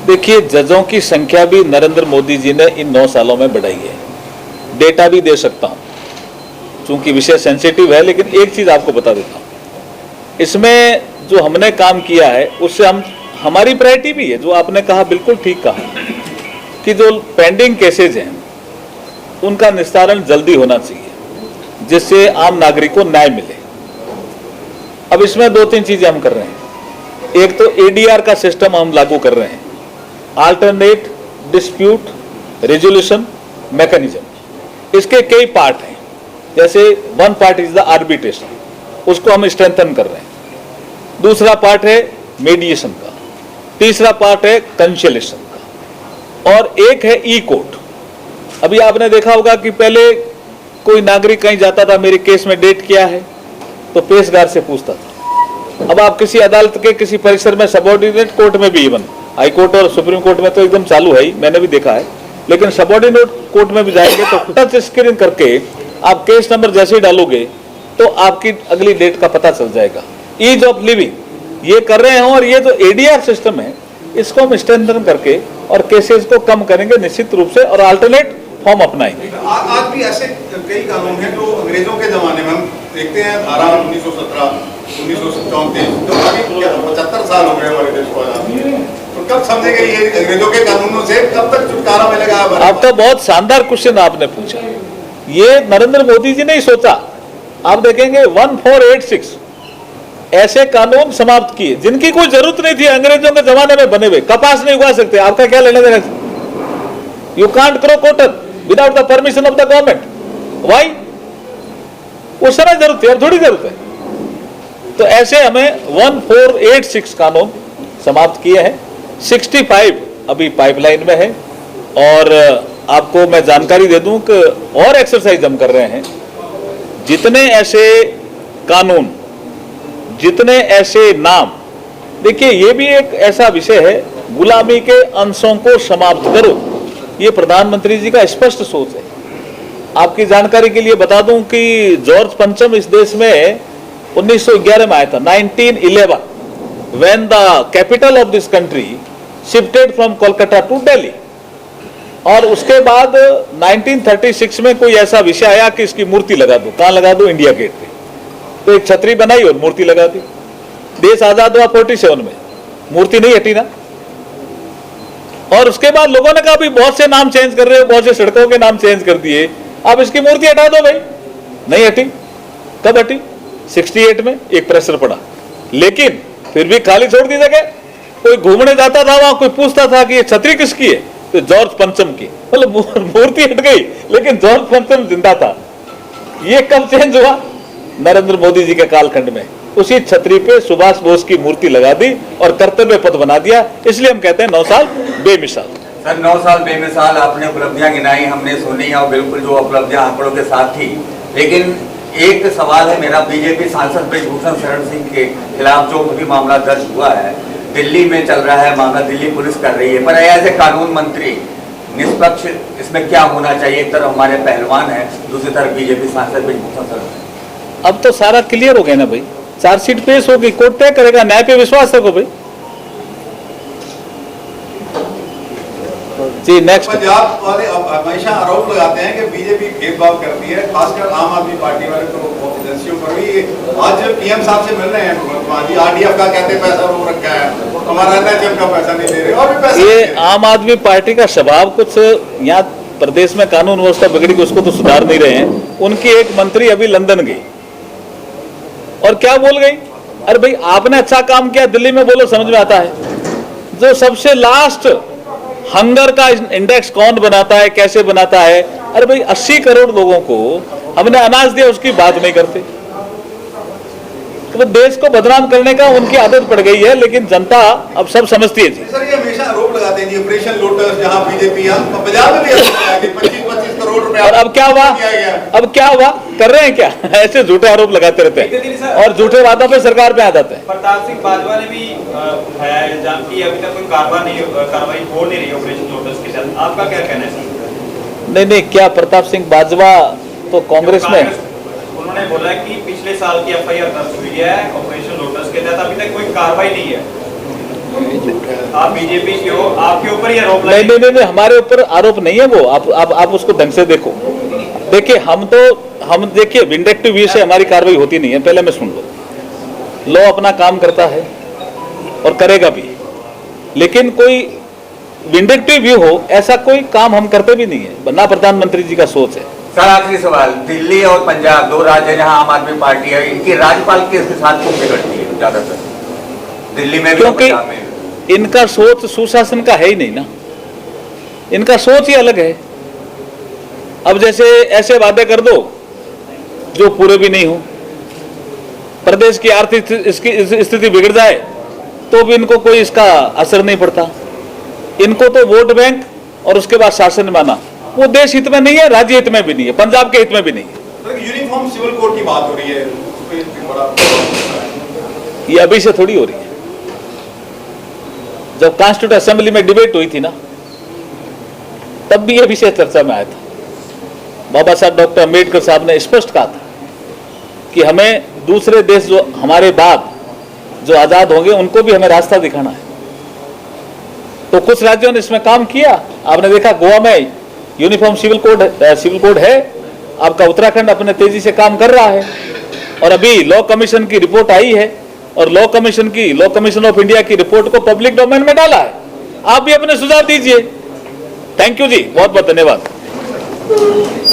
देखिए, जजों की संख्या भी नरेंद्र मोदी जी ने इन 9 सालों में बढ़ाई है। डेटा भी दे सकता हूं, चूंकि विषय सेंसिटिव है, लेकिन एक चीज आपको बता देता हूं, इसमें जो हमने काम किया है उससे हमारी प्रायोरिटी भी है। जो आपने कहा बिल्कुल ठीक कहा कि जो पेंडिंग केसेज हैं उनका निस्तारण जल्दी होना चाहिए, जिससे आम नागरिक को न्याय मिले। अब इसमें 2-3 चीजें हम कर रहे हैं। एक तो एडीआर का सिस्टम हम लागू कर रहे हैं, अल्टरनेट डिस्प्यूट रेजोल्यूशन मैकेनिज्म। इसके कई पार्ट हैं, जैसे one part is the arbitration, उसको हम स्ट्रेंथन कर रहे हैं। दूसरा पार्ट है मीडिएशन का, तीसरा पार्ट है कंसिलिएशन का, और एक है ई कोर्ट। अभी आपने देखा होगा कि पहले कोई नागरिक कहीं जाता था, मेरे केस में डेट क्या है, तो पेशगार से पूछता था। अब आप किसी अदालत के किसी परिसर में, सबऑर्डिनेट कोर्ट में भी, इवन हाई कोर्ट और सुप्रीम कोर्ट में तो एकदम चालू है ही, मैंने भी देखा है, लेकिन सबऑर्डिनेट कोर्ट में भी जाएंगे तो टच स्क्रीन करके आप केस नंबर जैसे ही डालोगे तो आपकी अगली डेट का पता चल जाएगा। ईज ऑफ लिविंग ये कर रहे हैं, और ये जो एडीआर सिस्टम है इसको हम स्ट्रेंथन करके और केसेस को कम करेंगे निश्चित रूप से, और अल्टरनेट फॉर्म अपनाएंगे। आज भी ऐसे कई कानून हैं जो अंग्रेजों के जमाने में, हम देखते हैं धारा 1917, 1934, तो अभी 75 साल हो गए हमारे देश को आजादी, तो कब समझेंगे ये अंग्रेजों के कानूनों से, कब तक छुटकारा मिलेगा? आपका बहुत शानदार क्वेश्चन आपने पूछा। ये नरेंद्र मोदी जी ने ही सोचा। आप देखेंगे 1486 ऐसे कानून समाप्त किए जिनकी कोई जरूरत नहीं थी, अंग्रेजों के जमाने में बने हुए। कपास नहीं उगा सकते, आपका क्या लेने देना? You can't grow cotton without the permission of the government. Why? उस समय जरूरत थी, अब थोड़ी जरूरत है। तो ऐसे हमें 1486 कानून समाप्त किए हैं, 65 अभी पाइपलाइन में है। और आपको मैं जानकारी दे दूं कि और एक्सरसाइज हम कर रहे हैं। जितने ऐसे कानून, जितने ऐसे नाम, देखिए ये भी एक ऐसा विषय है, गुलामी के अंशों को समाप्त करो, ये प्रधानमंत्री जी का स्पष्ट सोच है। आपकी जानकारी के लिए बता दूं कि जॉर्ज पंचम इस देश में 1911 में आया था, 1911, when the capital of this country shifted from Kolkata to Delhi. और उसके बाद 1936 में कोई ऐसा विषय आया कि इसकी मूर्ति लगा दो। कहां लगा दो? इंडिया गेट पे। तो एक छतरी बनाई और मूर्ति लगा दी। देश आजाद हुआ 47 में, मूर्ति नहीं हटी ना। और उसके बाद लोगों ने कहा भी बहुत से नाम चेंज कर रहे हो, बहुत से सड़कों के नाम चेंज कर दिए, अब इसकी मूर्ति हटा दो भाई। नहीं हटी। कब हटी? 68 में एक प्रेशर पड़ा, लेकिन फिर भी खाली छोड़ दी जगह। कोई घूमने जाता था वहां, कोई पूछता था कि ये छतरी किसकी है, तो जॉर्ज पंचम की। मतलब मूर्ति हट गई लेकिन जॉर्ज पंचम जिंदा था। ये कब चेंज हुआ? नरेंद्र मोदी जी के कालखंड में। उसी छतरी पे सुभाष बोस की मूर्ति लगा दी और कर्तव्य पथ बना दिया। इसलिए हम कहते हैं 9 साल बेमिसाल। सर 9 साल बेमिसाल आपने उपलब्धियां गिनाई, हमने सुनी, और बिल्कुल जो उपलब्धियां आंकड़ों के साथ थी। लेकिन एक सवाल है मेरा, बीजेपी सांसद ब्रिजभूषण शरण सिंह के खिलाफ जो भी मामला दर्ज हुआ है, दिल्ली में चल रहा है मामला, दिल्ली पुलिस कर रही है, पर एज ए कानून मंत्री निष्पक्ष इसमें क्या होना चाहिए? एक तरफ हमारे पहलवान है, दूसरी तरफ बीजेपी सांसद ब्रिजभूषण शरण सिंह। अब तो सारा क्लियर हो गया ना भाई, चार्जशीट पेश होगी, कोर्ट तय करेगा। न्याय पे विश्वास रखो भाई। जी नेक्स्ट। पंजाब वाले हमेशा आरोप लगाते हैं कि बीजेपी भेदभाव करती है, खासकर आम आदमी पार्टी वाले तो एजेंसियों पर भी। आज पीएम साहब से मिल रहे हैं भगवंत मान जी, आरडीएफ का कहते पैसा रोक रखा है, हमारा एनएचएम का पैसा नहीं दे रहे, और भी पैसा। ये आम आदमी पार्टी का स्वभाव, कुछ यहाँ प्रदेश में कानून व्यवस्था बिगड़ी, उसको तो सुधार नहीं रहे हैं। उनकी एक मंत्री अभी लंदन गई और क्या बोल गई? अरे भाई आपने अच्छा काम किया, दिल्ली में बोलो, समझ में आता है। जो सबसे लास्ट हंगर का इंडेक्स कौन बनाता है, कैसे बनाता है? अरे भाई 80 करोड़ लोगों को हमने अनाज दिया, उसकी बात नहीं करते। तो देश को बदनाम करने का उनकी आदत पड़ गई है, लेकिन जनता अब सब समझती है जी। सर ये हमेशा आरोप लगाते हैं जी, ऑपरेशन लोटस जहां बीजेपी, पंजाब में भी 25-25 करोड़ रुपए। और अब क्या हुआ? अब क्या हुआ? कर रहे हैं क्या? ऐसे झूठे आरोप लगाते रहते हैं और झूठे वादों पे सरकार पे आ जाते हैं। प्रताप सिंह बाजवा ने भी इल्जाम की, अभी तक कोई कार्रवाई हो नहीं रही ऑपरेशन लोटस के साथ, आपका क्या कहना है सर? नहीं, क्या प्रताप सिंह बाजवा तो कांग्रेस में, उन्होंने बोला कि पिछले साल की एफआईआर दर्ज हुई है ऑपरेशन लोटस के तहत, अभी तक कोई कार्रवाई नहीं है। आप बीजेपी के हो, आपके ऊपर ही आरोप लगे। नहीं, हमारे ऊपर आरोप नहीं है वो। आप उसको ढंग से देखो। देखिए हम देखिए विंडेक्टिव व्यू से हमारी कार्रवाई होती नहीं है, पहले मैं सुन लो। लॉ अपना काम करता है और करेगा भी, लेकिन कोई विंडेक्टिव व्यू हो ऐसा कोई काम हम करते भी नहीं है, ना प्रधानमंत्री जी का सोच है। सर आखिरी सवाल, दिल्ली और पंजाब दो राज्य हैं जहां आम आदमी पार्टी है, इनकी राज्यपाल के साथ क्यों बिगड़ती है ज्यादातर? दिल्ली में भी और क्योंकि पंजाब में भी। इनका सोच सुशासन का है ही नहीं ना, इनका सोच ही अलग है। अब जैसे ऐसे वादे कर दो जो पूरे भी नहीं हो, प्रदेश की आर्थिक स्थिति बिगड़ जाए तो भी इनको कोई इसका असर नहीं पड़ता। इनको तो वोट बैंक और उसके बाद शासन माना, वो देश हित में नहीं है, राज्य हित में भी नहीं है, पंजाब के हित में भी नहीं है। यूनिफॉर्म सिविल कोड की बात हो रही है, उस पे बड़ा ये अभी से थोड़ी हो रही है। जब कॉन्स्टिट्यूट असेंबली में डिबेट हुई थी ना, तब भी ये विषय चर्चा में आया था। बाबा साहब डॉक्टर अम्बेडकर साहब ने स्पष्ट कहा था कि हमें दूसरे देश जो हमारे बाद जो आजाद होंगे उनको भी हमें रास्ता दिखाना है। तो कुछ राज्यों ने इसमें काम किया। आपने देखा गोवा में यूनिफॉर्म सिविल कोड है। आपका उत्तराखंड अपने तेजी से काम कर रहा है और अभी लॉ कमीशन की रिपोर्ट आई है और लॉ कमीशन ऑफ इंडिया की रिपोर्ट को पब्लिक डोमेन में डाला है। आप भी अपने सुझाव दीजिए। थैंक यू जी, बहुत बहुत धन्यवाद।